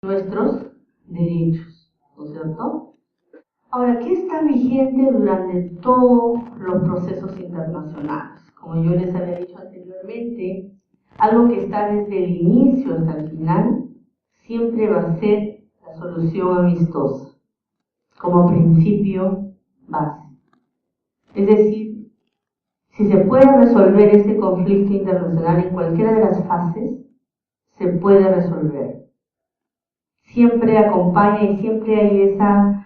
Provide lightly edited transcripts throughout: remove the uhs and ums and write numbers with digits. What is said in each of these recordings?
nuestros derechos, ¿no es cierto? Ahora, ¿qué está vigente durante todos los procesos internacionales? Como yo les había dicho anteriormente, algo que está desde el inicio hasta el final, siempre va a ser la solución amistosa, como principio base. Es decir, si se puede resolver ese conflicto internacional en cualquiera de las fases, se puede resolver. Siempre acompaña y siempre hay esa,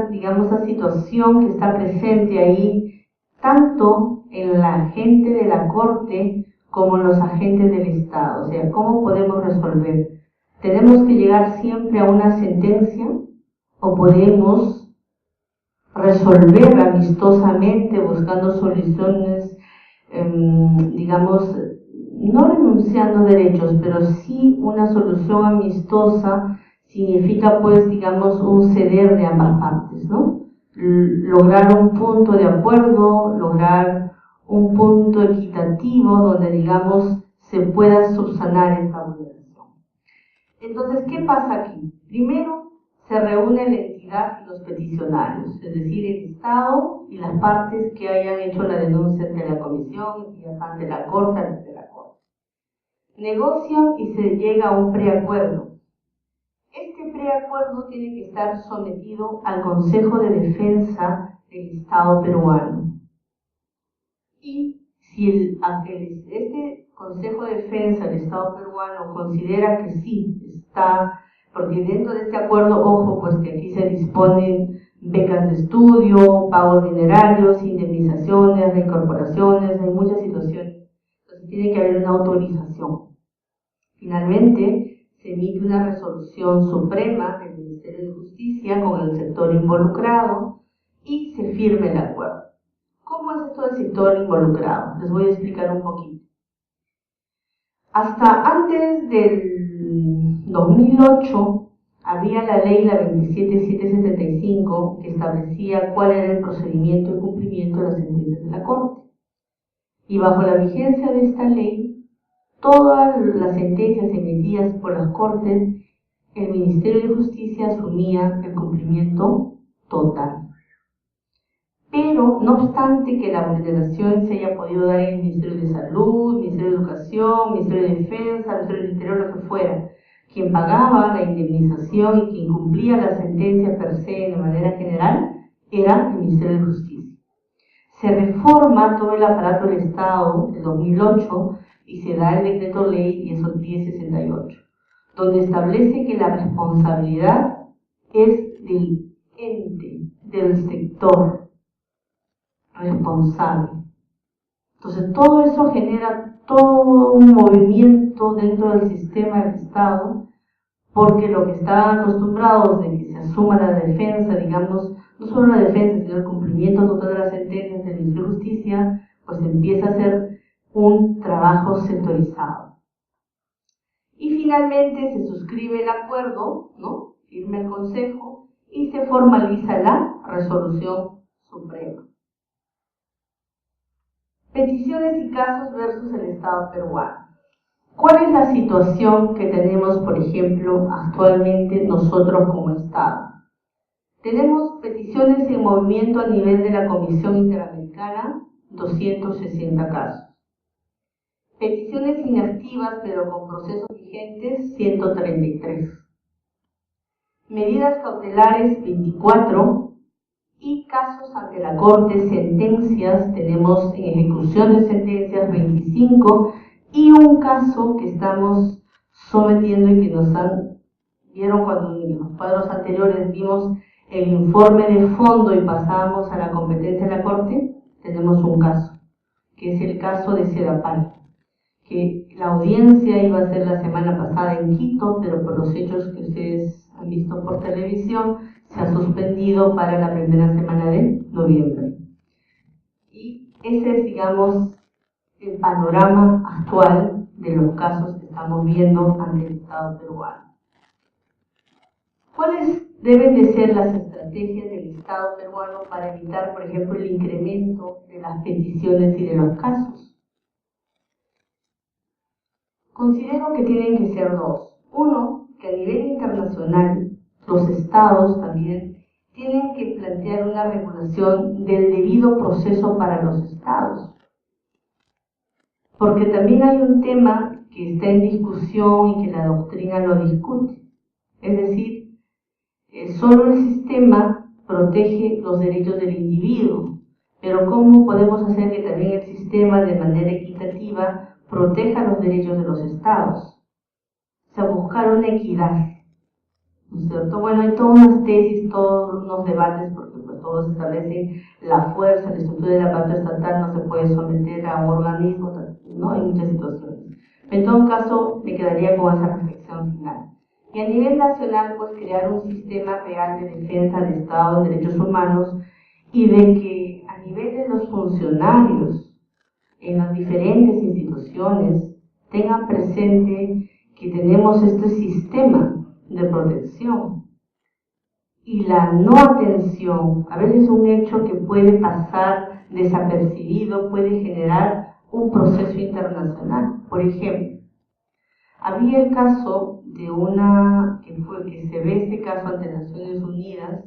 digamos, esa situación que está presente ahí, tanto en la gente de la Corte como en los agentes del Estado. O sea, ¿cómo podemos resolver? ¿Tenemos que llegar siempre a una sentencia o podemos resolver amistosamente buscando soluciones, digamos, no renunciando derechos, pero sí una solución amistosa? Significa, pues, digamos, un ceder de ambas partes, ¿no? Lograr un punto de acuerdo, lograr un punto equitativo donde, digamos, se pueda subsanar esta vulneración. Entonces, ¿qué pasa aquí? Primero, se reúne la entidad y los peticionarios, es decir, el Estado y las partes que hayan hecho la denuncia ante la Comisión, y ante la Corte, ante la Corte. Negocian y se llega a un preacuerdo. Este preacuerdo tiene que estar sometido al Consejo de Defensa del Estado peruano. Y si este Consejo de Defensa del Estado peruano considera que sí está, porque dentro de este acuerdo, ojo, pues que aquí se disponen becas de estudio, pagos dinerarios, indemnizaciones, reincorporaciones, hay muchas situaciones. Entonces tiene que haber una autorización. Finalmente, se emite una resolución suprema del Ministerio de Justicia con el sector involucrado y se firma el acuerdo. ¿Cómo es esto del sector involucrado? Les voy a explicar un poquito. Hasta antes del 2008 había la ley, la 27775, que establecía cuál era el procedimiento de cumplimiento de las sentencias de la Corte. Y bajo la vigencia de esta ley, todas las sentencias emitidas por las Cortes, el Ministerio de Justicia asumía el cumplimiento total. Pero, no obstante que la vulneración se haya podido dar en el Ministerio de Salud, Ministerio de Educación, Ministerio de Defensa, Ministerio del Interior, lo que fuera, quien pagaba la indemnización y quien cumplía la sentencia per se de manera general era el Ministerio de Justicia. Se reforma todo el aparato del Estado en 2008 y se da el decreto ley 1068, donde establece que la responsabilidad es del ente, del sector responsable. Entonces todo eso genera todo un movimiento dentro del sistema del Estado, porque lo que estaban acostumbrados de que se asuma la defensa, digamos, no solo la defensa, sino el cumplimiento total de las sentencias del Ministerio de Justicia, pues empieza a ser un trabajo sectorizado. Y finalmente se suscribe el acuerdo, ¿no? Firma el Consejo y se formaliza la resolución suprema. Peticiones y casos versus el Estado peruano. ¿Cuál es la situación que tenemos, por ejemplo, actualmente nosotros como Estado? Tenemos peticiones en movimiento a nivel de la Comisión Interamericana, 260 casos. Peticiones inactivas pero con procesos vigentes, 133. Medidas cautelares, 24. Y casos ante la Corte, sentencias, tenemos en ejecución de sentencias 25, y un caso que estamos sometiendo y que vieron cuando en los cuadros anteriores vimos el informe de fondo y pasábamos a la competencia de la Corte, tenemos un caso, que es el caso de Sedapal, que la audiencia iba a ser la semana pasada en Quito, pero por los hechos que ustedes han visto por televisión, se ha suspendido para la primera semana de noviembre. Y ese es, digamos, el panorama actual de los casos que estamos viendo ante el Estado peruano. ¿Cuáles deben de ser las estrategias del Estado peruano para evitar, por ejemplo, el incremento de las peticiones y de los casos? Considero que tienen que ser dos. Uno, que a nivel internacional los estados también tienen que plantear una regulación del debido proceso para los estados. Porque también hay un tema que está en discusión y que la doctrina lo discute. Es decir, solo el sistema protege los derechos del individuo, pero ¿cómo podemos hacer que también el sistema de manera equitativa proteja los derechos de los estados? O sea, buscar una equidad, ¿no es cierto? Bueno, hay todas unas tesis, todos unos debates, porque pues todos establecen la fuerza, la estructura del aparato estatal no se puede someter a un organismo, ¿no? Hay muchas situaciones. En todo caso, me quedaría con esa reflexión final. Y a nivel nacional, pues crear un sistema real de defensa de Estado de derechos humanos y de que a nivel de los funcionarios en las diferentes instituciones tengan presente que tenemos este sistema de protección. Y la no atención, a veces un hecho que puede pasar desapercibido, puede generar un proceso internacional. Por ejemplo, había el caso de que se ve este caso ante Naciones Unidas,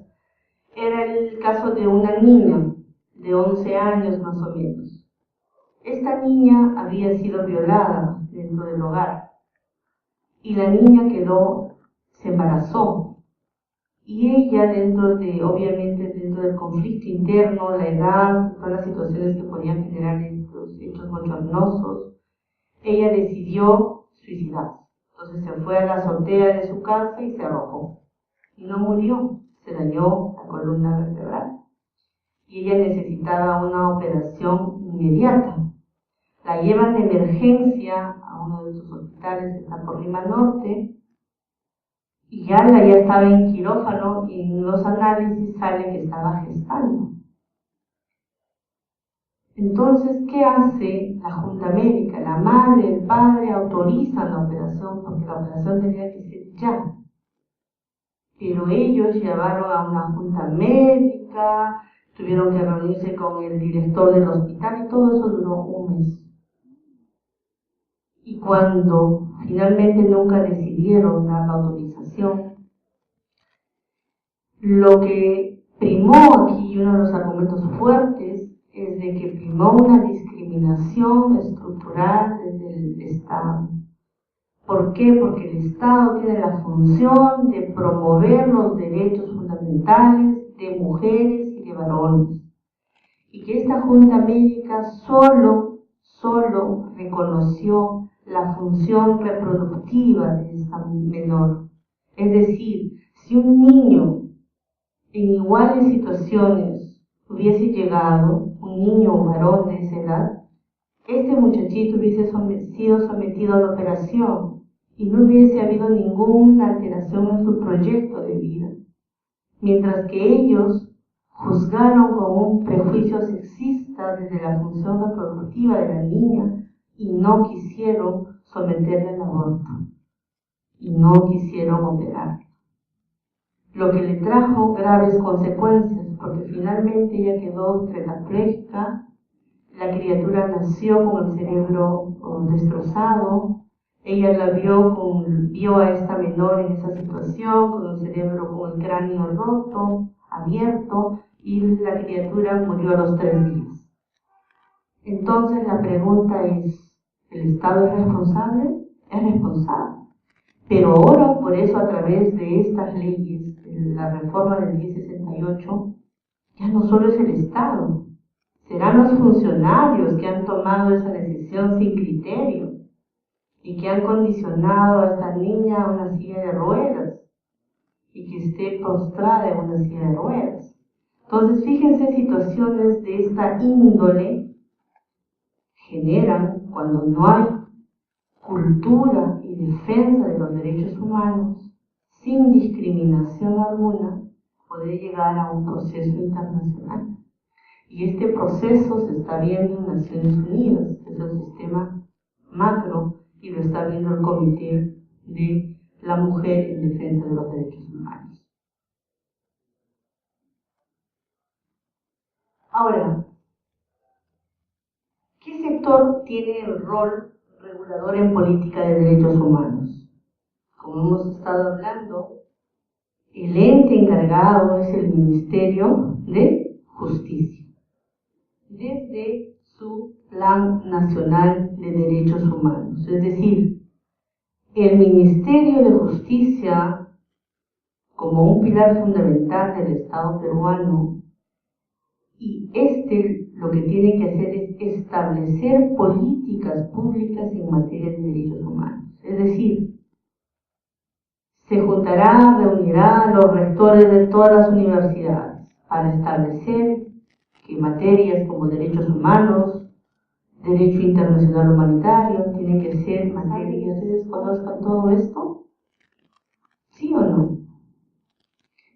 era el caso de una niña de 11 años más o menos. Esta niña había sido violada dentro del hogar y la niña se embarazó. Y ella obviamente dentro del conflicto interno, la edad, todas las situaciones que podían generar estos hechos bochornosos, ella decidió suicidarse. Entonces se fue a la azotea de su casa y se arrojó. Y no murió, se dañó la columna vertebral. Y ella necesitaba una operación inmediata. La llevan de emergencia a uno de sus hospitales que está por Lima Norte, y ya estaba en quirófano y en los análisis sale que estaba gestando. Entonces, ¿qué hace la Junta Médica? La madre, el padre autorizan la operación porque la operación tenía que ser ya. Pero ellos llevaron a una Junta Médica, tuvieron que reunirse con el director del hospital y todo eso duró un mes. Y cuando finalmente nunca decidieron dar la autorización, lo que primó aquí, uno de los argumentos fuertes, es de que primó una discriminación estructural desde el Estado. ¿Por qué? Porque el Estado tiene la función de promover los derechos fundamentales de mujeres y de varones. Y que esta Junta Médica solo reconoció la función reproductiva de esta menor. Es decir, si un niño en iguales situaciones hubiese llegado, un niño o varón de esa edad, este muchachito hubiese sido sometido a la operación y no hubiese habido ninguna alteración en su proyecto de vida. Mientras que ellos juzgaron con un prejuicio sexista desde la función reproductiva de la niña y no quisieron someterla al aborto y no quisieron operar. Lo que le trajo graves consecuencias, porque finalmente ella quedó tetrapléjica, la criatura nació con el cerebro destrozado, ella vio a esta menor en esa situación, con el cerebro, con el cráneo roto, abierto, y la criatura murió a los 3 días. Entonces la pregunta es, ¿el Estado es responsable? Es responsable. Pero ahora, por eso, a través de estas leyes, la reforma del 1068, ya no solo es el Estado, serán los funcionarios que han tomado esa decisión sin criterio y que han condicionado a esta niña a una silla de ruedas y que esté postrada en una silla de ruedas. Entonces, fíjense, situaciones de esta índole generan, cuando no hay cultura y defensa de los derechos humanos, sin discriminación alguna, poder llegar a un proceso internacional. Y este proceso se está viendo en Naciones Unidas, es el sistema macro, y lo está viendo el Comité de la Mujer en Defensa de los Derechos Humanos. Ahora, ¿qué sector tiene el rol regulador en política de derechos humanos. Como hemos estado hablando, el ente encargado es el Ministerio de Justicia, desde su Plan Nacional de Derechos Humanos. Es decir, el Ministerio de Justicia, como un pilar fundamental del Estado peruano, y lo que tiene que hacer es establecer políticas públicas en materia de derechos humanos. Es decir, se juntará, reunirá a los rectores de todas las universidades para establecer que materias como derechos humanos, derecho internacional humanitario, tienen que ser materias. ¿Ustedes conozcan todo esto? ¿Sí o no?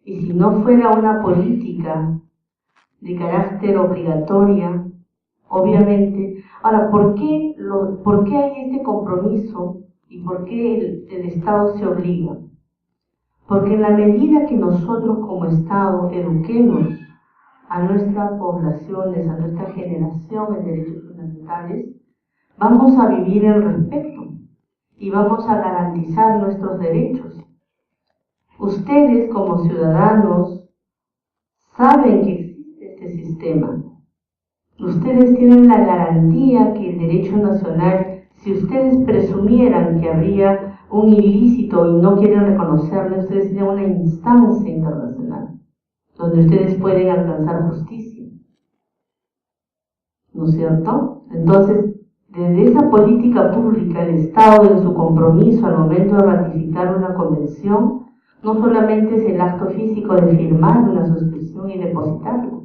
Y si no fuera una política de carácter obligatoria, obviamente. Ahora, ¿por qué hay este compromiso y por qué el Estado se obliga? Porque en la medida que nosotros como Estado eduquemos a nuestras poblaciones, a nuestra generación en derechos fundamentales, vamos a vivir el respeto y vamos a garantizar nuestros derechos. Ustedes como ciudadanos saben que existe este sistema. Ustedes tienen la garantía que el derecho nacional, si ustedes presumieran que habría un ilícito y no quieren reconocerlo, ustedes tienen una instancia internacional donde ustedes pueden alcanzar justicia. ¿No es cierto? Entonces, desde esa política pública, el Estado, en su compromiso al momento de ratificar una convención, no solamente es el acto físico de firmar una suscripción y depositarla,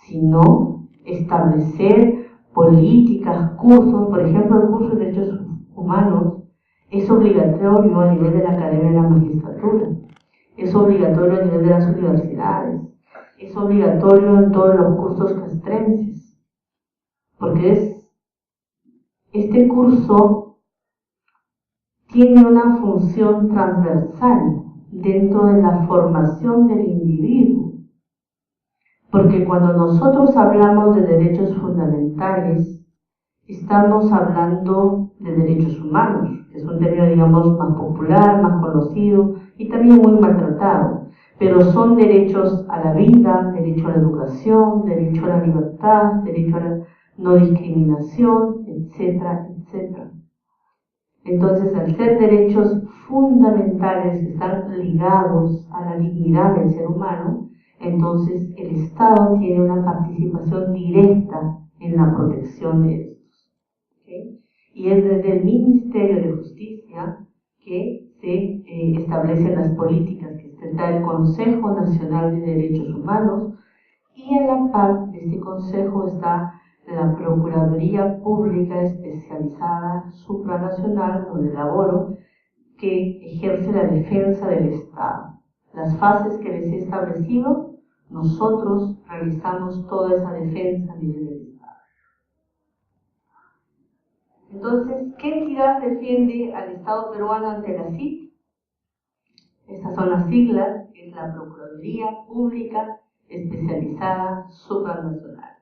sino establecer políticas, cursos. Por ejemplo, el curso de Derechos Humanos es obligatorio a nivel de la Academia de la Magistratura, es obligatorio a nivel de las universidades, es obligatorio en todos los cursos castrenses, porque este curso tiene una función transversal dentro de la formación del individuo. Porque cuando nosotros hablamos de derechos fundamentales, estamos hablando de derechos humanos, que es un término, digamos, más popular, más conocido y también muy maltratado. Pero son derechos a la vida, derecho a la educación, derecho a la libertad, derecho a la no discriminación, etcétera, etcétera. Entonces, al ser derechos fundamentales que están ligados a la dignidad del ser humano, entonces el Estado tiene una participación directa en la protección de estos. ¿Okay? Y es desde el Ministerio de Justicia que se establecen las políticas, que está el Consejo Nacional de Derechos Humanos, y a la par de este Consejo está la Procuraduría Pública Especializada Supranacional, donde laboro, que ejerce la defensa del Estado. Las fases que les he establecido, nosotros realizamos toda esa defensa a nivel del Estado. Entonces, ¿qué entidad defiende al Estado peruano ante la CIT? Estas son las siglas, que es la Procuraduría Pública Especializada Supranacional.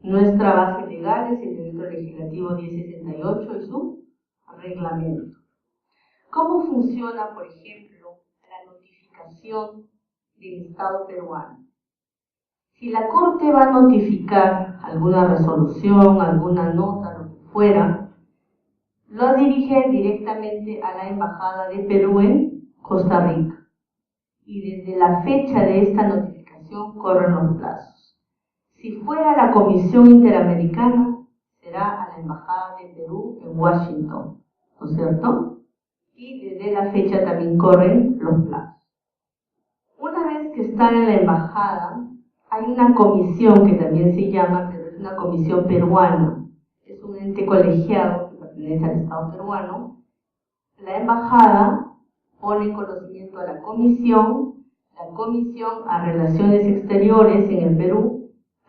Nuestra base legal es el Decreto Legislativo 1068 y su reglamento. ¿Cómo funciona, por ejemplo, la notificación del Estado peruano? Si la Corte va a notificar alguna resolución, alguna nota, lo que fuera, lo dirige directamente a la Embajada de Perú en Costa Rica. Y desde la fecha de esta notificación corren los plazos. Si fuera la Comisión Interamericana, será a la Embajada de Perú en Washington, ¿no es cierto? Y desde la fecha también corren los plazos. Una vez que están en la Embajada, hay una comisión que también se llama, pero es una comisión peruana, es un ente colegiado que pertenece al Estado peruano. La Embajada pone en conocimiento a la comisión a Relaciones Exteriores en el Perú,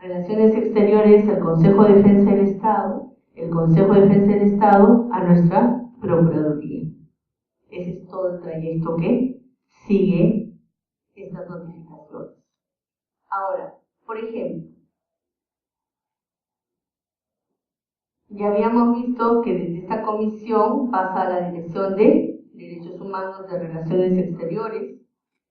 Relaciones Exteriores al Consejo de Defensa del Estado, el Consejo de Defensa del Estado a nuestra Procuraduría. Ese es todo el trayecto que sigue estas notificaciones. Ahora, por ejemplo, Ya habíamos visto que desde esta comisión pasa a la Dirección de Derechos Humanos de Relaciones Exteriores,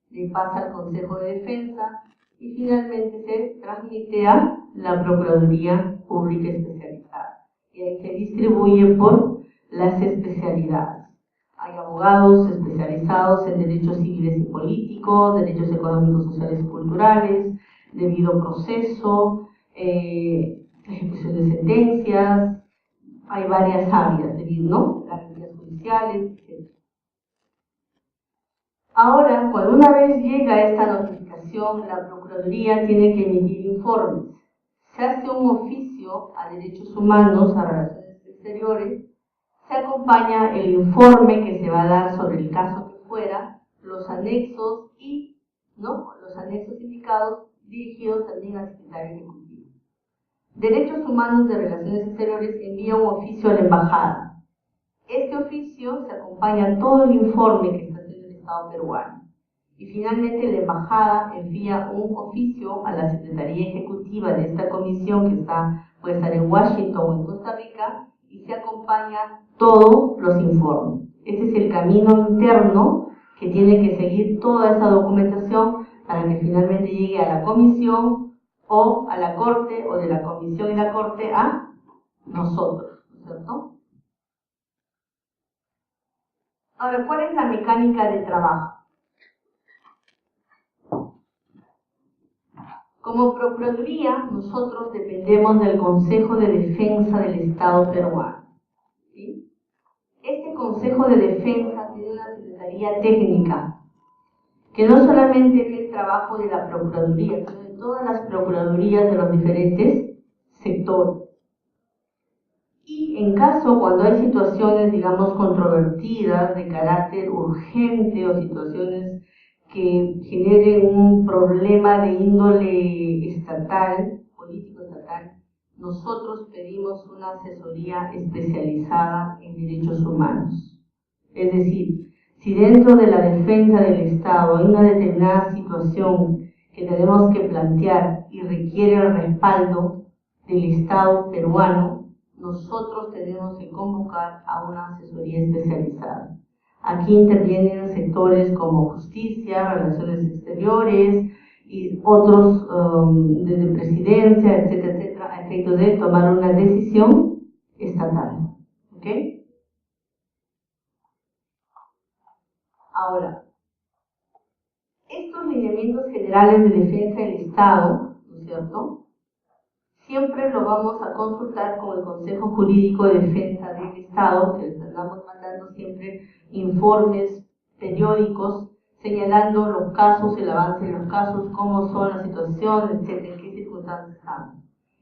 le pasa al Consejo de Defensa y finalmente se transmite a la Procuraduría Pública Especializada. Y ahí se distribuye por las especialidades. Hay abogados especializados en derechos civiles y políticos, derechos económicos, sociales y culturales, debido proceso, ejecución de sentencias, hay varias áreas, ¿no? Garantías judiciales, etc. Ahora, cuando una vez llega esta notificación, la Procuraduría tiene que emitir informes. Se hace un oficio a Derechos Humanos, a Relaciones Exteriores, se acompaña el informe que se va a dar sobre el caso que fuera, los anexos y, ¿no?, los anexos indicados dirigidos también al secretario ejecutivo. Derechos Humanos de Relaciones Exteriores envía un oficio a la embajada. Este oficio se acompaña a todo el informe que está haciendo el Estado peruano. Y finalmente la embajada envía un oficio a la Secretaría Ejecutiva de esta comisión que puede estar en Washington o en Costa Rica y se acompaña todos los informes. Este es el camino interno que tiene que seguir toda esa documentación para que finalmente llegue a la comisión o a la Corte, o de la Comisión y la Corte a nosotros, ¿no es cierto? Ahora, ¿cuál es la mecánica de trabajo? Como Procuraduría, nosotros dependemos del Consejo de Defensa del Estado peruano, ¿sí? Este Consejo de Defensa tiene una secretaría técnica, que no solamente ve el trabajo de la Procuraduría, sino de todas las Procuradurías de los diferentes sectores. Y en caso, cuando hay situaciones, digamos, controvertidas, de carácter urgente o situaciones que generen un problema de índole estatal, político estatal, nosotros pedimos una asesoría especializada en derechos humanos. Es decir, si dentro de la defensa del Estado hay una determinada situación que tenemos que plantear y requiere el respaldo del Estado peruano, nosotros tenemos que convocar a una asesoría especializada. Aquí intervienen sectores como justicia, relaciones exteriores y otros desde presidencia, etcétera, etcétera, a efecto de tomar una decisión estatal. ¿Ok? Ahora, estos lineamientos generales de defensa del Estado, ¿no es cierto?, siempre lo vamos a consultar con el Consejo Jurídico de Defensa del Estado, que les andamos mandando siempre informes periódicos señalando los casos, el avance de los casos, cómo son las situaciones, etcétera, en qué circunstancias estamos.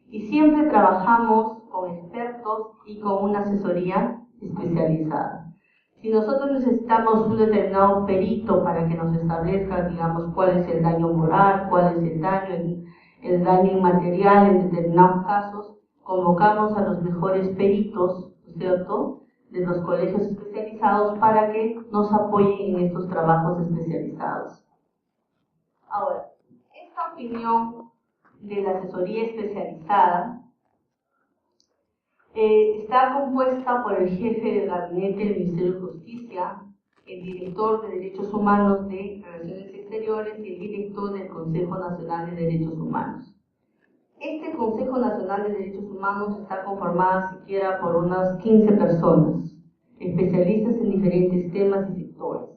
Y siempre trabajamos con expertos y con una asesoría especializada. Si nosotros necesitamos un determinado perito para que nos establezca, digamos, cuál es el daño moral, cuál es el daño inmaterial en determinados casos, convocamos a los mejores peritos, ¿no es cierto?, de los colegios especializados para que nos apoyen en estos trabajos especializados. Ahora, esta opinión de la asesoría especializada está compuesta por el jefe del gabinete del Ministerio de Justicia, el director de Derechos Humanos de Relaciones Exteriores y el director del Consejo Nacional de Derechos Humanos. Este Consejo Nacional de Derechos Humanos está conformado siquiera por unas 15 personas, especialistas en diferentes temas y sectores.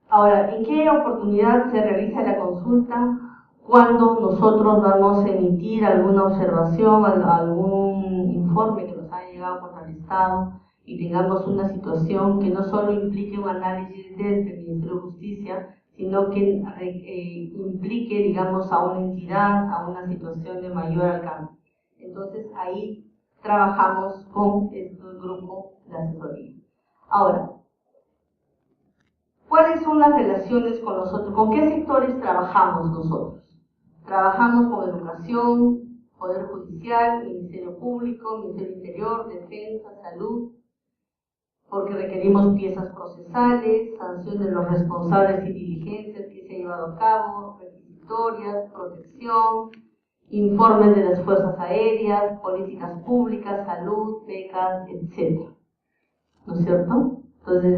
Ahora, ¿en qué oportunidad se realiza la consulta? Cuando nosotros vamos a emitir alguna observación, algún informe que nos haya llegado contra el Estado y tengamos una situación que no solo implique un análisis desde el Ministerio de Justicia, sino que implique, digamos, a una entidad, a una situación de mayor alcance. Entonces, ahí trabajamos con este grupo de asesoría. Ahora, ¿cuáles son las relaciones con nosotros? ¿Con qué sectores trabajamos nosotros? Trabajamos con educación, Poder Judicial, Ministerio Público, Ministerio Interior, Defensa, Salud, porque requerimos piezas procesales, sanción de los responsables y diligencias que se han llevado a cabo, requisitorias, protección, informes de las fuerzas aéreas, políticas públicas, salud, becas, etc. ¿No es cierto? Entonces,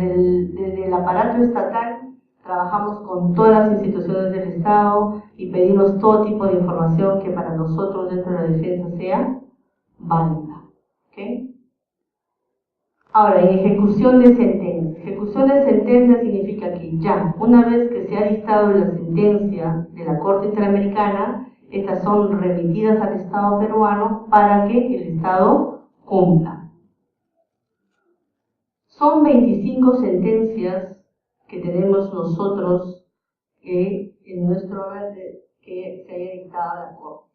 desde el aparato estatal trabajamos con todas las instituciones del Estado y pedimos todo tipo de información que para nosotros dentro de la defensa sea válida. ¿Okay? Ahora, en ejecución de sentencia. Ejecución de sentencia significa que ya, una vez que se ha dictado la sentencia de la Corte Interamericana, estas son remitidas al Estado peruano para que el Estado cumpla. Son 25 sentencias que tenemos nosotros en nuestro haber que se haya dictado la Corte.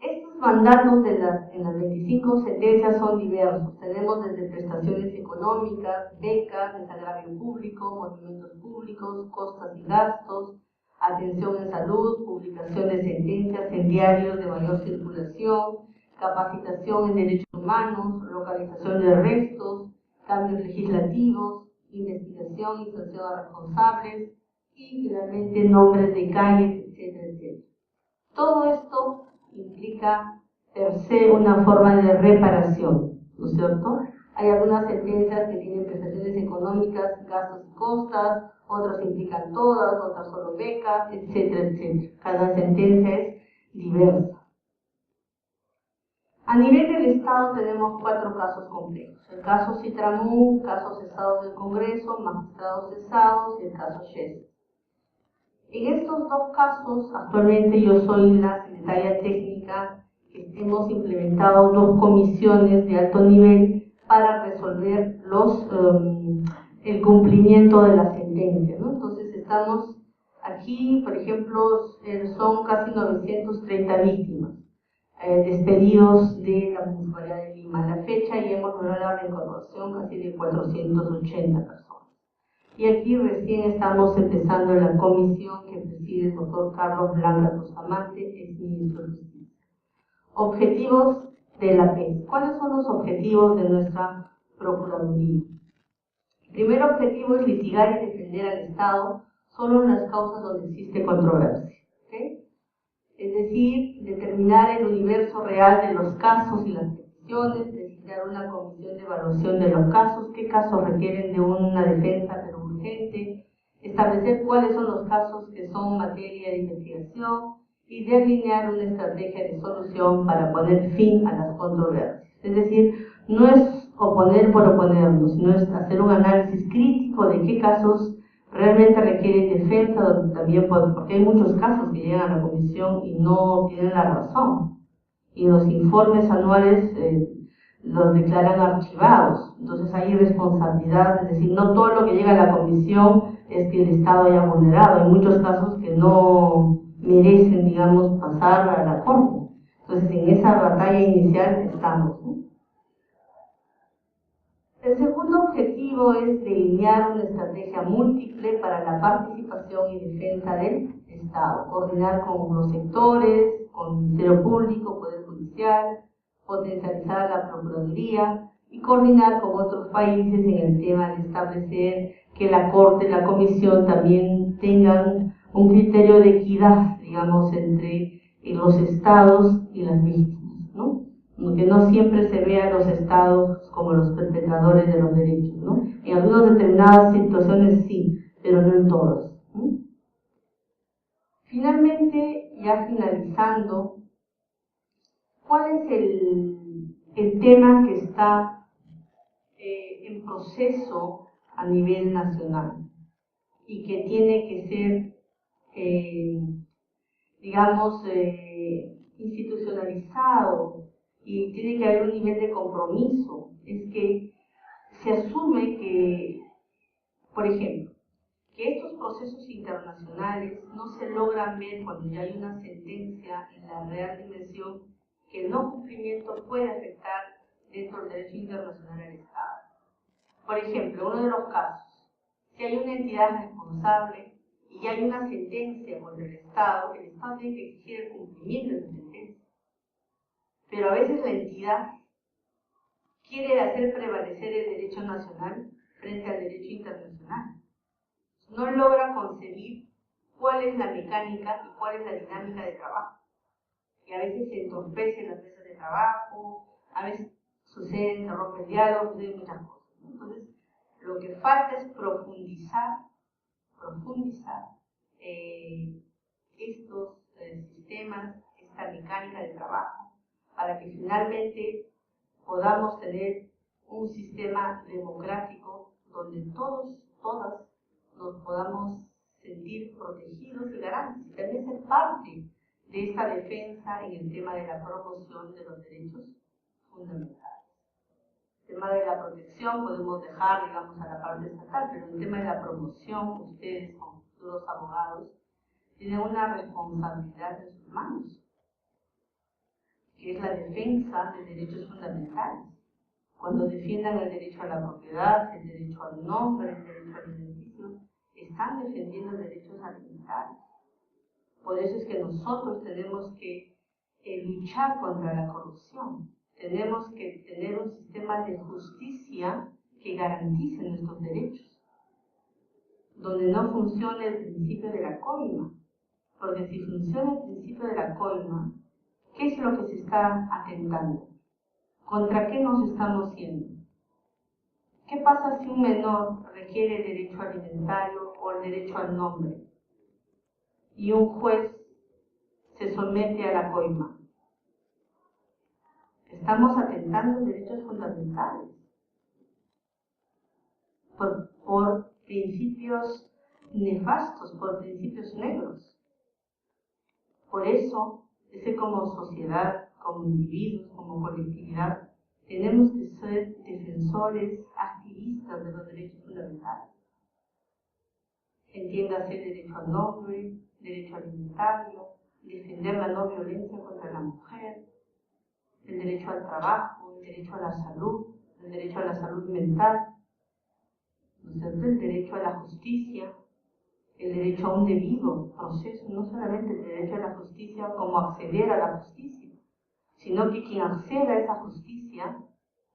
Estos mandatos en las 25 sentencias son diversos. Tenemos desde prestaciones económicas, becas, desagravio público, monumentos públicos, costas y gastos, atención en salud, publicación de sentencias en diarios de mayor circulación, capacitación en derechos humanos, localización de arrestos, cambios legislativos, investigación y sanción a responsables y finalmente nombres de calles, etcétera, etcétera. Todo esto implica per se una forma de reparación, ¿no es cierto? Hay algunas sentencias que tienen prestaciones económicas, gastos y costas, otras implican todas, otras solo becas, etcétera, etcétera. Cada sentencia es diversa. A nivel del Estado tenemos 4 casos complejos. El caso Citramú, casos cesados del Congreso, magistrados cesados y el caso Shess. En estos 2 casos, actualmente yo soy la secretaria técnica, hemos implementado 2 comisiones de alto nivel para resolver el cumplimiento de la sentencia, ¿no? Entonces estamos aquí, por ejemplo, son casi 930 víctimas despedidos de la Municipalidad de Lima a la fecha y hemos logrado la reincorporación casi de 480 personas. Y aquí recién estamos empezando la comisión que preside el doctor Carlos Blanca Bustamante, ex ministro de Justicia. Objetivos de la PES. ¿Cuáles son los objetivos de nuestra Procuraduría? El primer objetivo es litigar y defender al Estado solo en las causas donde existe controversia. ¿Okay? Es decir, determinar el universo real de los casos y las peticiones, designar una comisión de evaluación de los casos, qué casos requieren de una defensa pero urgente, establecer cuáles son los casos que son materia de investigación y delinear una estrategia de solución para poner fin a las controversias. Es decir, no es oponer por oponernos, sino es hacer un análisis crítico de qué casos realmente requieren defensa, también porque hay muchos casos que llegan a la comisión y no tienen la razón. Y los informes anuales los declaran archivados. Entonces hay responsabilidad, es decir, no todo lo que llega a la comisión es que el Estado haya vulnerado. Hay muchos casos que no merecen, digamos, pasar a la corte. Entonces en esa batalla inicial estamos, ¿no? El segundo objetivo es delinear una estrategia múltiple para la participación y defensa del Estado, coordinar con los sectores, con el Ministerio Público, Poder Judicial, potencializar la Procuraduría y coordinar con otros países en el tema de establecer que la Corte y la Comisión también tengan un criterio de equidad, digamos, entre los Estados y las víctimas, ¿no? Que no siempre se vea a los Estados como los perpetradores de los derechos, ¿no? En algunas determinadas situaciones sí, pero no en todas, ¿no? Finalmente, ya finalizando, ¿cuál es el tema que está en proceso a nivel nacional y que tiene que ser, digamos, institucionalizado y tiene que haber un nivel de compromiso? Es que se asume que, por ejemplo, que estos procesos internacionales no se logran ver cuando ya hay una sentencia en la real dimensión, que el no cumplimiento puede afectar dentro del derecho internacional al Estado. Por ejemplo, uno de los casos, si hay una entidad responsable y hay una sentencia contra el Estado tiene que exigir el cumplimiento de esa sentencia. Pero a veces la entidad quiere hacer prevalecer el derecho nacional frente al derecho internacional. No logra concebir cuál es la mecánica y cuál es la dinámica de trabajo. y a veces se entorpecen las mesas de trabajo, a veces suceden, se rompe el diálogo, suceden muchas cosas, ¿no? Entonces, lo que falta es profundizar estos sistemas, esta mecánica de trabajo, para que finalmente podamos tener un sistema democrático donde todas nos podamos sentir protegidos y garantes, y también ser parte de esta defensa en el tema de la promoción de los derechos fundamentales. El tema de la protección podemos dejar, digamos, a la parte estatal, pero el tema de la promoción, ustedes como futuros abogados, tienen una responsabilidad en sus manos, que es la defensa de derechos fundamentales. Cuando defiendan el derecho a la propiedad, el derecho al nombre, el derecho al alimenticio, están defendiendo derechos alimentarios. Por eso es que nosotros tenemos que luchar contra la corrupción. Tenemos que tener un sistema de justicia que garantice nuestros derechos, donde no funcione el principio de la coima. Porque si funciona el principio de la coima, ¿qué es lo que se está atentando? ¿Contra qué nos estamos yendo? ¿Qué pasa si un menor requiere el derecho alimentario o el derecho al nombre y un juez se somete a la coima? Estamos atentando derechos fundamentales por principios nefastos, por principios negros. Por eso, como sociedad, como individuos, como colectividad, tenemos que ser defensores, activistas de los derechos fundamentales. Entiéndase derecho al nombre, derecho alimentario, defender la no violencia contra la mujer, el derecho al trabajo, el derecho a la salud, el derecho a la salud mental, ¿no es cierto? El derecho a la justicia, el derecho a un debido proceso, no solamente el derecho a la justicia como acceder a la justicia, sino que quien acceda a esa justicia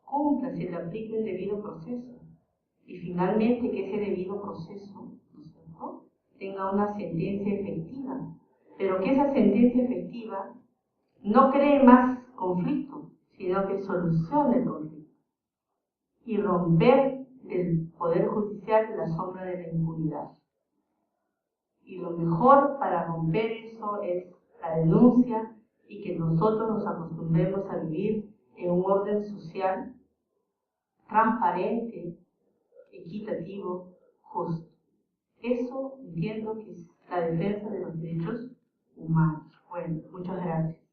cumpla, se le aplique un debido proceso. Y finalmente que ese debido proceso, ¿no es cierto?, tenga una sentencia efectiva, pero que esa sentencia efectiva no cree más conflicto, sino que solucione el conflicto. Y romper del Poder Judicial la sombra de la impunidad. Y lo mejor para romper eso es la denuncia y que nosotros nos acostumbremos a vivir en un orden social transparente, equitativo, justo. Eso entiendo que es la defensa de los derechos humanos. Bueno, muchas gracias.